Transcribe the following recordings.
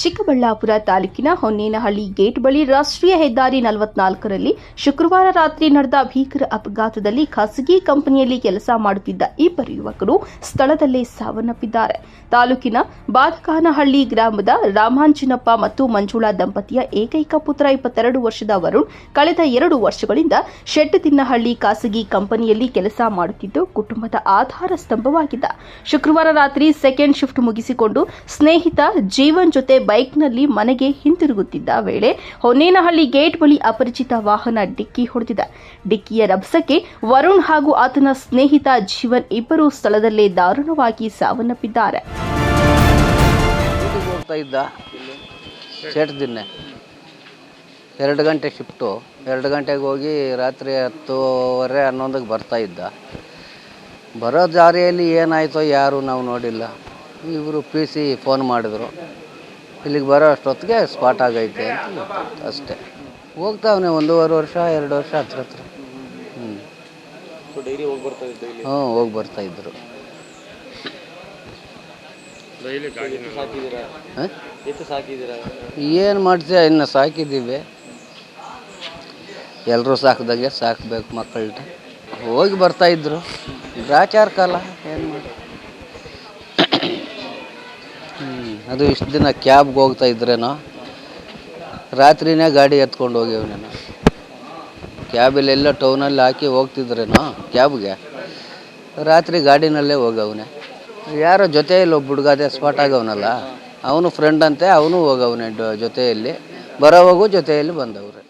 ಚಿಕ್ಕಬಳ್ಳಾಪುರ ತಾಲೂಕಿನ ಹೊನ್ನೇನಹಳ್ಳಿ ಗೇಟ್ ಬಳಿ ರಾಷ್ಟ್ರೀಯ ಹೆದ್ದಾರಿ 44ರಲ್ಲಿ ಶುಕ್ರವಾರ ರಾತ್ರಿ ನಡೆದ ಭೀಕರ ಅಪಘಾತದಲ್ಲಿ ಖಾಸಗಿ ಕಂಪನಿಯಲ್ಲಿ ಕೆಲಸ ಮಾಡುತ್ತಿದ್ದ ಇಬ್ಬರು ಯುವಕರು ಸ್ಥಳದಲ್ಲೇ ಸಾವನ್ನಪ್ಪಿದ್ದಾರೆ. ತಾಲೂಕಿನ ಬಾದಕಾನಹಳ್ಳಿ ಗ್ರಾಮದ ರಾಮಾಂಜನಪ್ಪ ಮತ್ತು ಮಂಜುಳಾ ದಂಪತಿಯ ಏಕೈಕ ಪುತ್ರ 22 ವರ್ಷದ ವರುಣ್ ಕಳೆದ 2 ವರ್ಷಗಳಿಂದ ಶೆಟ್ಟದಿನ್ನಹಳ್ಳಿ ಖಾಸಗಿ ಕಂಪನಿಯಲ್ಲಿ ಕೆಲಸ ಮಾಡುತ್ತಿದ್ದು ಕುಟುಂಬದ ಆಧಾರ ಸ್ತಂಭವಾಗಿದ್ದ. ಶುಕ್ರವಾರ ರಾತ್ರಿ ಸೆಕೆಂಡ್ ಶಿಫ್ಟ್ ಮುಗಿಸಿಕೊಂಡು ಸ್ನೇಹಿತ ಜೀವನ್ ಜೊತೆ ಬೈಕ್ನಲ್ಲಿ ಮನೆಗೆ ಹಿಂತಿರುಗುತ್ತಿದ್ದ ವೇಳೆ ಹೊನ್ನೇನಹಳ್ಳಿ ಗೇಟ್ ಬಳಿ ಅಪರಿಚಿತ ವಾಹನ ಡಿಕ್ಕಿ ಹೊಡೆದಿದೆ. ಡಿಕ್ಕಿಯ ರಭಸಕ್ಕೆ ವರುಣ್ ಹಾಗೂ ಆತನ ಸ್ನೇಹಿತ ಜೀವನ್ ಇಬ್ಬರು ಸ್ಥಳದಲ್ಲೇ ದಾರುಣವಾಗಿ ಸಾವನ್ನಪ್ಪಿದ್ದಾರೆ. 2 ಗಂಟೆ ಶಿಫ್ಟು, 2 ಗಂಟೆಗೆ ಹೋಗಿ ರಾತ್ರಿ 10:30 11ಕ್ಕೆ ಬರ್ತಾ ಇದ್ದ. ಬರೋ ದಾರಿಯಲ್ಲಿ ಏನಾಯಿತೋ ಯಾರು ನಾವು ನೋಡಿಲ್ಲ. ಇವರು PC ಫೋನ್ ಮಾಡಿದ್ರು, ಇಲ್ಲಿಗೆ ಬರೋ ಅಷ್ಟೊತ್ತಿಗೆ ಸ್ಪಾಟ್ ಆಗೈತೆ ಅಂತ ಅಷ್ಟೇ. ಹೋಗ್ತಾವನೆ 1.5 ವರ್ಷ 2 ವರ್ಷ ಹತ್ರ. ಹೋಗಿ ಬರ್ತಾ ಇದ್ರು. ಏನು ಮಾಡ್ತೀಯ, ಇನ್ನು ಸಾಕಿದ್ದೀವಿ. ಎಲ್ಲರೂ ಸಾಕಿದಂಗೆ ಸಾಕಬೇಕು ಮಕ್ಕಳನ್ನ. ಹೋಗಿ ಬರ್ತಾ ಇದ್ರು. ಗ್ರಾಚಾರ ಕಾಲ ಏನು ಮಾಡಿ. ಅದು ಇಷ್ಟು ದಿನ ಕ್ಯಾಬ್ಗೆ ಹೋಗ್ತಾ ಇದ್ರೇನೋ, ರಾತ್ರಿನೇ ಗಾಡಿ ಎತ್ಕೊಂಡು ಹೋಗ್ಯವನೇನೋ. ಕ್ಯಾಬಲ್ಲೆಲ್ಲ ಟೌನಲ್ಲಿ ಹಾಕಿ ಹೋಗ್ತಿದ್ರೇನೋ ಕ್ಯಾಬ್ಗೆ, ರಾತ್ರಿ ಗಾಡಿನಲ್ಲೇ ಹೋಗವನೆ. ಯಾರೋ ಜೊತೆಯಲ್ಲಿ ಒಬ್ಬ ಹುಡುಗಾದೆ ಸ್ಪಾಟ್ ಆಗವನಲ್ಲ, ಅವನು ಫ್ರೆಂಡ್ ಅಂತೆ, ಅವನು ಹೋಗವನೆ ಜೊತೆಯಲ್ಲಿ. ಬರೋವಾಗೂ ಜೊತೆಯಲ್ಲಿ ಬಂದವ್ರೆ.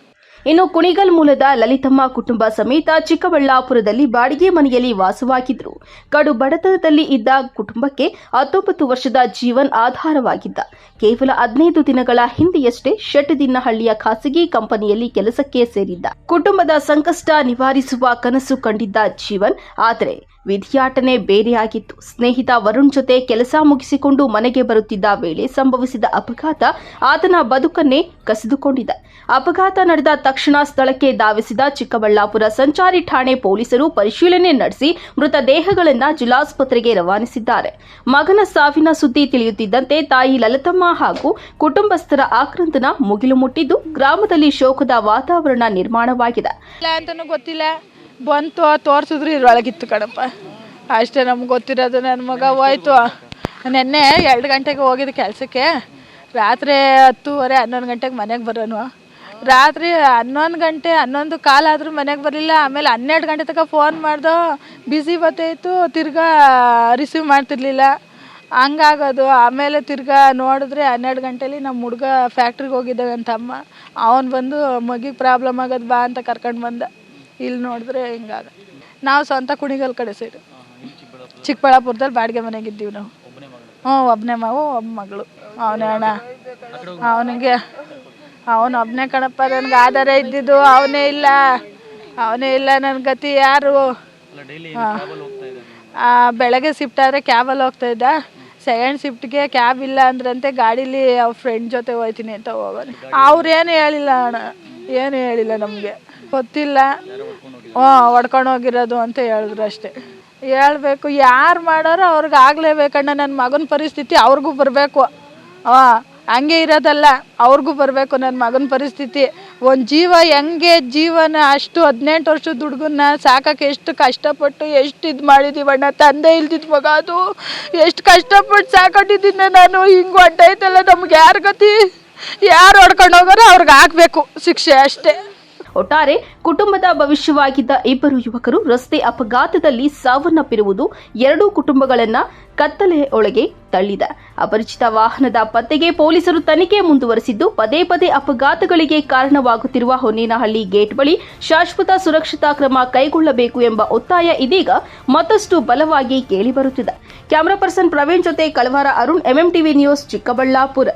ಇನ್ನು ಕುಣಿಗಲ್ ಮೂಲದ ಲಲಿತಮ್ಮ ಕುಟುಂಬ ಸಮೇತ ಚಿಕ್ಕಬಳ್ಳಾಪುರದಲ್ಲಿ ಬಾಡಿಗೆ ಮನೆಯಲ್ಲಿ ವಾಸವಾಗಿದ್ದರು. ಕಡು ಬಡತನದಲ್ಲಿ ಇದ್ದ ಕುಟುಂಬಕ್ಕೆ 19 ವರ್ಷದ ಜೀವನ್ ಆಧಾರವಾಗಿದ್ದ. ಕೇವಲ 15 ದಿನಗಳ ಹಿಂದೆಯಷ್ಟೇ ಶೆಟ್ಟದಿನ್ನಹಳ್ಳಿಯ ಖಾಸಗಿ ಕಂಪನಿಯಲ್ಲಿ ಕೆಲಸಕ್ಕೆ ಸೇರಿದ್ದ. ಕುಟುಂಬದ ಸಂಕಷ್ಟ ನಿವಾರಿಸುವ ಕನಸು ಕಂಡಿದ್ದ ಜೀವನ್, ಆದರೆ ವಿಧಿಯಾಟನೆ ಬೇರೆಯಾಗಿತ್ತು. ಸ್ನೇಹಿತ ವರುಣ್ ಜೊತೆ ಕೆಲಸ ಮುಗಿಸಿಕೊಂಡು ಮನೆಗೆ ಬರುತ್ತಿದ್ದ ವೇಳೆ ಸಂಭವಿಸಿದ ಅಪಘಾತ ಆತನ ಬದುಕನ್ನೇ ಕಸಿದುಕೊಂಡಿದೆ. ಅಪಘಾತ ನಡೆದ ತಕ್ಷಣ ಸ್ಥಳಕ್ಕೆ ಧಾವಿಸಿದ ಚಿಕ್ಕಬಳ್ಳಾಪುರ ಸಂಚಾರಿ ಠಾಣೆ ಪೊಲೀಸರು ಪರಿಶೀಲನೆ ನಡೆಸಿ ಮೃತದೇಹಗಳನ್ನು ಜಿಲ್ಲಾಸ್ಪತ್ರೆಗೆ ರವಾನಿಸಿದ್ದಾರೆ. ಮಗನ ಸಾವಿನ ಸುದ್ದಿ ತಿಳಿಯುತ್ತಿದ್ದಂತೆ ತಾಯಿ ಲಲಿತಮ್ಮ ಹಾಗೂ ಕುಟುಂಬಸ್ಥರ ಆಕ್ರಂದನ ಮುಗಿಲು ಮುಟ್ಟಿದ್ದು ಗ್ರಾಮದಲ್ಲಿ ಶೋಕದ ವಾತಾವರಣ ನಿರ್ಮಾಣವಾಗಿದೆ. ಬಂತು ತೋರಿಸಿದ್ರು ಇದ್ರೊಳಗಿತ್ತು ಕಣಪ್ಪ, ಅಷ್ಟೇ ನಮ್ಗೆ ಗೊತ್ತಿರೋದು. ನನ್ನ ಮಗ ಹೋಯ್ತು. ನೆನ್ನೆ 2 ಗಂಟೆಗೆ ಹೋಗಿದ್ದು ಕೆಲಸಕ್ಕೆ, ರಾತ್ರಿ 10:30 11 ಗಂಟೆಗೆ ಮನೆಗೆ ಬರೋನು. ರಾತ್ರಿ 11 ಗಂಟೆ 11 ಕಾಲ ಆದರೂ ಮನೆಗೆ ಬರಲಿಲ್ಲ. ಆಮೇಲೆ 12 ಗಂಟೆ ತನಕ ಫೋನ್ ಮಾಡ್ದೋ, ಬ್ಯುಸಿ ಬರ್ತಾಯಿತ್ತು, ತಿರ್ಗಾ ರಿಸೀವ್ ಮಾಡ್ತಿರ್ಲಿಲ್ಲ. ಹಂಗಾಗೋದು. ಆಮೇಲೆ ತಿರ್ಗಾ ನೋಡಿದ್ರೆ 12 ಗಂಟೆಲಿ ನಮ್ಮ ಹುಡುಗ ಫ್ಯಾಕ್ಟ್ರಿಗೆ ಹೋಗಿದ್ದಾವೆ ಅಂತ ಅಮ್ಮ, ಅವನು ಬಂದು ಮಗಿಗೆ ಪ್ರಾಬ್ಲಮ್ ಆಗೋದು ಬಾ ಅಂತ ಕರ್ಕೊಂಡು ಬಂದ. ಇಲ್ಲಿ ನೋಡಿದ್ರೆ ಹಿಂಗಾಗ. ನಾವು ಸ್ವಂತ ಕುಣಿಗಲ್ ಕಡೆ ಸೈಡು, ಚಿಕ್ಕಬಳ್ಳಾಪುರದಲ್ಲಿ ಬಾಡಿಗೆ ಮನೆಗಿದ್ದೀವಿ ನಾವು. ಒಬ್ಬನೇ ಮಗು, ಒಬ್ಬ ಮಗಳು. ಅವನೇ ಅಣ್ಣ, ಅವನು ಒಬ್ಬನೇ ಕಣಪ್ಪ. ನನಗೆ ಆಧಾರ ಇದ್ದಿದ್ದು ಅವನೇ ಇಲ್ಲ. ನನ್ನ ಗತಿ ಯಾರು? ಬೆಳಗ್ಗೆ ಶಿಫ್ಟ್ ಆದರೆ ಕ್ಯಾಬಲ್ಲಿ ಹೋಗ್ತಾ ಇದ್ದ. ಸೆಕೆಂಡ್ ಶಿಫ್ಟ್ಗೆ ಕ್ಯಾಬ್ ಇಲ್ಲ ಅಂದ್ರಂತೆ, ಗಾಡೀಲಿ ಅವ್ರ ಫ್ರೆಂಡ್ ಜೊತೆ ಹೋಗ್ತೀನಿ ಅಂತ ಹೋಗೋಣ. ಅವ್ರೇನು ಹೇಳಿಲ್ಲ ಅಣ್ಣ, ಏನು ಹೇಳಿಲ್ಲ, ನಮಗೆ ಗೊತ್ತಿಲ್ಲ. ಹೊಡ್ಕೊಂಡು ಹೋಗಿರೋದು ಅಂತ ಹೇಳಿದ್ರು ಅಷ್ಟೇ. ಹೇಳ್ಬೇಕು, ಯಾರು ಮಾಡೋರು ಅವ್ರಿಗೆ ಆಗಲೇಬೇಕಣ್ಣ. ನನ್ನ ಮಗನ ಪರಿಸ್ಥಿತಿ ಅವ್ರಿಗೂ ಬರಬೇಕು. ಹಂಗೆ ಇರೋದಲ್ಲ, ಅವ್ರಿಗೂ ಬರಬೇಕು ನನ್ನ ಮಗನ ಪರಿಸ್ಥಿತಿ. ಒಂದು ಜೀವ ಹೆಂಗೆ ಜೀವನ, ಅಷ್ಟು 18 ವರ್ಷದ ಹುಡುಗನ್ನ ಸಾಕಕ್ಕೆ ಎಷ್ಟು ಕಷ್ಟಪಟ್ಟು ಎಷ್ಟು ಇದು ಮಾಡಿದ್ದೀವಣ್ಣ. ತಂದೆ ಇಲ್ದಿದ್ದು ಮಗ ಅದು, ಎಷ್ಟು ಕಷ್ಟಪಟ್ಟು ಸಾಕೊಂಡಿದ್ದೀನಿ ನಾನು. ಹಿಂಗೆ ಹೊಟ್ಟೈತಲ್ಲ, ನಮ್ಗೆ ಯಾರು ಗತಿ? ಯಾರು ಹೊಡ್ಕೊಂಡು ಹೋಗೋರು ಅವ್ರಿಗೆ ಆಗಬೇಕು ಶಿಕ್ಷೆ ಅಷ್ಟೇ. ಒಟ್ಟಾರೆ ಕುಟುಂಬದ ಭವಿಷ್ಯವಾಗಿದ್ದ ಇಬ್ಬರು ಯುವಕರು ರಸ್ತೆ ಅಪಘಾತದಲ್ಲಿ ಸಾವನ್ನಪ್ಪಿರುವುದು 2 ಕುಟುಂಬಗಳನ್ನು ಕತ್ತಲೆಯೊಳಗೆ ತಳ್ಳಿದೆ. ಅಪರಿಚಿತ ವಾಹನದ ಪತ್ತೆಗೆ ಪೊಲೀಸರು ತನಿಖೆ ಮುಂದುವರೆಸಿದ್ದು, ಪದೇ ಪದೇ ಅಪಘಾತಗಳಿಗೆ ಕಾರಣವಾಗುತ್ತಿರುವ ಹೊನ್ನೇನಹಳ್ಳಿ ಗೇಟ್ ಬಳಿ ಶಾಶ್ವತ ಸುರಕ್ಷತಾ ಕ್ರಮ ಕೈಗೊಳ್ಳಬೇಕು ಎಂಬ ಒತ್ತಾಯ ಇದೀಗ ಮತ್ತಷ್ಟು ಬಲವಾಗಿ ಕೇಳಿಬರುತ್ತಿದೆ. ಕ್ಯಾಮರಾ ಪರ್ಸನ್ ಪ್ರವೀಣ್ ಜೊತೆ ಕಳವಾರ ಅರುಣ್, MMTV ನ್ಯೂಸ್, ಚಿಕ್ಕಬಳ್ಳಾಪುರ.